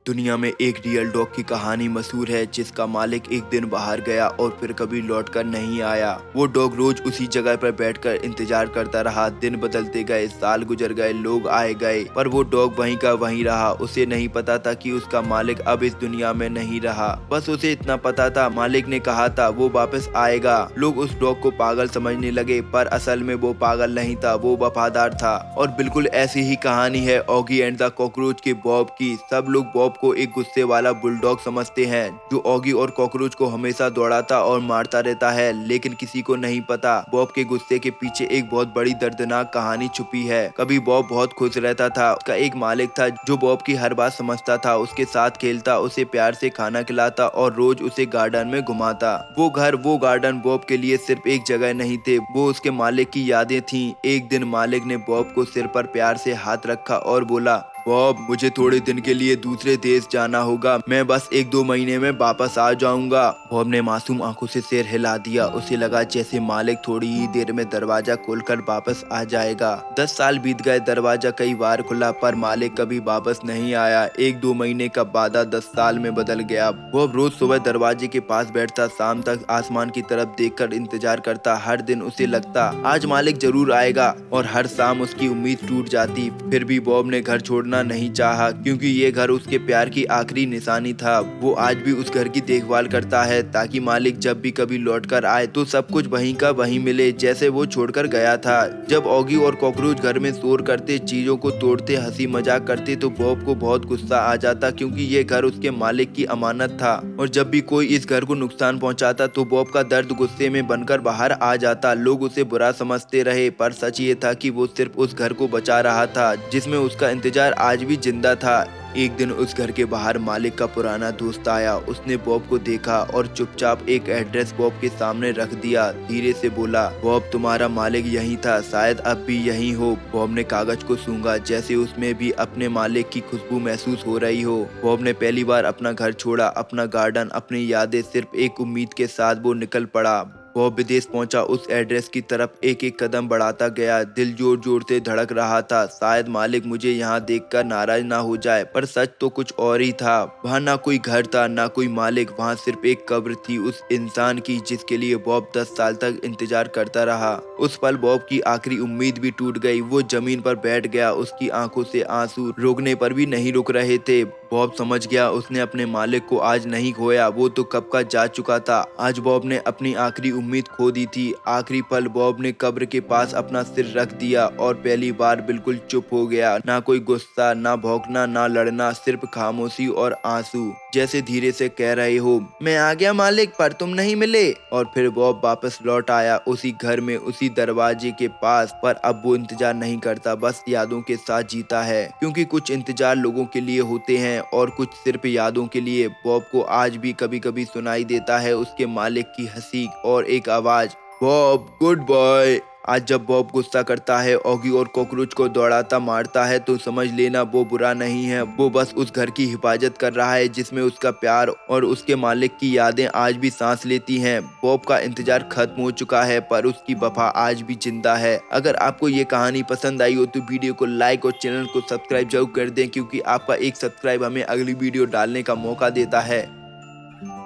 दुनिया में एक रियल डॉग की कहानी मशहूर है जिसका मालिक एक दिन बाहर गया और फिर कभी लौटकर नहीं आया। वो डॉग रोज उसी जगह पर बैठकर इंतजार करता रहा। दिन बदलते गए, साल गुजर गए, लोग आए गए, पर वो डॉग वहीं का वहीं रहा। उसे नहीं पता था कि उसका मालिक अब इस दुनिया में नहीं रहा। बस उसे इतना पता था, मालिक ने कहा था वो वापस आएगा। लोग उस डॉग को पागल समझने लगे, पर असल में वो पागल नहीं था, वो वफादार था। और बिल्कुल ऐसी ही कहानी है ऑगी एंड द कॉकरोच के बॉब की। सब लोग बॉब को एक गुस्से वाला बुलडॉग समझते हैं जो ऑगी और कॉकरोच को हमेशा दौड़ाता और मारता रहता है, लेकिन किसी को नहीं पता बॉब के गुस्से के पीछे एक बहुत बड़ी दर्दनाक कहानी छुपी है। कभी बॉब बहुत खुश रहता था। उसका एक मालिक था जो बॉब की हर बात समझता था, उसके साथ खेलता, उसे प्यार से खाना खिलाता और रोज उसे गार्डन में घुमाता। वो घर, वो गार्डन बॉब के लिए सिर्फ एक जगह नहीं थे, वो उसके मालिक की यादें थीं। एक दिन मालिक ने बॉब को सिर पर प्यार से हाथ रखा और बोला, बॉब, मुझे थोड़े दिन के लिए दूसरे देश जाना होगा, मैं बस 1-2 महीने में वापस आ जाऊंगा। बॉब ने मासूम आंखों से सिर हिला दिया। उसे लगा जैसे मालिक थोड़ी ही देर में दरवाजा खोलकर वापस आ जाएगा। 10 साल बीत गए, दरवाजा कई बार खुला पर मालिक कभी वापस नहीं आया। 1-2 महीने का वादा 10 साल में बदल गया। बॉब रोज सुबह दरवाजे के पास बैठता, शाम तक आसमान की तरफ देखकर इंतजार करता। हर दिन उसे लगता आज मालिक जरूर आएगा, और हर शाम उसकी उम्मीद टूट जाती। फिर भी बॉब ने घर छोड़ना नहीं चाहा, क्योंकि ये घर उसके प्यार की आखिरी निशानी था। वो आज भी उस घर की देखभाल करता है ताकि मालिक जब भी कभी लौट कर आए तो सब कुछ वहीं का वहीं मिले जैसे वो छोड़कर गया था। जब ऑगी और कॉकरोच घर में शोर करते, चीजों को तोड़ते, हंसी मजाक करते तो बॉब को बहुत गुस्सा आ जाता, क्योंकि ये घर उसके मालिक की अमानत था। और जब भी कोई इस घर को नुकसान पहुंचाता तो बॉब का दर्द गुस्से में बनकर बाहर आ जाता। लोग उसे बुरा समझते रहे, पर सच ये था कि वो सिर्फ उस घर को बचा रहा था जिसमें उसका इंतजार आज भी जिंदा था। एक दिन उस घर के बाहर मालिक का पुराना दोस्त आया। उसने बॉब को देखा और चुपचाप एक एड्रेस बॉब के सामने रख दिया। धीरे से बोला, बॉब, तुम्हारा मालिक यही था, शायद अब भी यही हो। बॉब ने कागज को सूंघा, जैसे उसमें भी अपने मालिक की खुशबू महसूस हो रही हो। बॉब ने पहली बार अपना घर छोड़ा, अपना गार्डन, अपनी यादें। सिर्फ एक उम्मीद के साथ वो निकल पड़ा। बॉब विदेश पहुंचा, उस एड्रेस की तरफ एक एक कदम बढ़ाता गया। दिल जोर जोर से धड़क रहा था, शायद मालिक मुझे यहाँ देखकर नाराज ना हो जाए। पर सच तो कुछ और ही था। वहाँ ना कोई घर था, ना कोई मालिक, वहाँ सिर्फ एक कब्र थी उस इंसान की जिसके लिए बॉब 10 साल तक इंतजार करता रहा। उस पल बॉब की आखिरी उम्मीद भी टूट गई। वो जमीन पर बैठ गया, उसकी आंखों से आंसू रोकने पर भी नहीं रुक रहे थे। बॉब समझ गया उसने अपने मालिक को आज नहीं खोया, वो तो कब का जा चुका था। आज बॉब ने अपनी आखिरी उम्मीद खो दी थी। आखिरी पल बॉब ने कब्र के पास अपना सिर रख दिया और पहली बार बिल्कुल चुप हो गया। ना कोई गुस्सा, ना भौंकना, ना लड़ना, सिर्फ खामोशी और आंसू, जैसे धीरे से कह रहे हो, मैं आ गया मालिक, पर तुम नहीं मिले। और फिर बॉब वापस लौट आया, उसी घर में, उसी दरवाजे के पास। पर अब वो इंतजार नहीं करता, बस यादों के साथ जीता है, क्योंकि कुछ इंतजार लोगों के लिए होते हैं और कुछ सिर्फ यादों के लिए। बॉब को आज भी कभी कभी सुनाई देता है उसके मालिक की हंसी और एक आवाज, बॉब, गुड बॉय। आज जब बॉब गुस्सा करता है, ऑगी और कॉकरोच को दौड़ाता मारता है, तो समझ लेना वो बुरा नहीं है, वो बस उस घर की हिफाजत कर रहा है जिसमें उसका प्यार और उसके मालिक की यादें आज भी सांस लेती हैं। बॉब का इंतजार खत्म हो चुका है, पर उसकी वफा आज भी जिंदा है। अगर आपको ये कहानी पसंद आई हो तो वीडियो को लाइक और चैनल को सब्सक्राइब जरूर कर दें, क्योंकि आपका एक सब्सक्राइब हमें अगली वीडियो डालने का मौका देता है।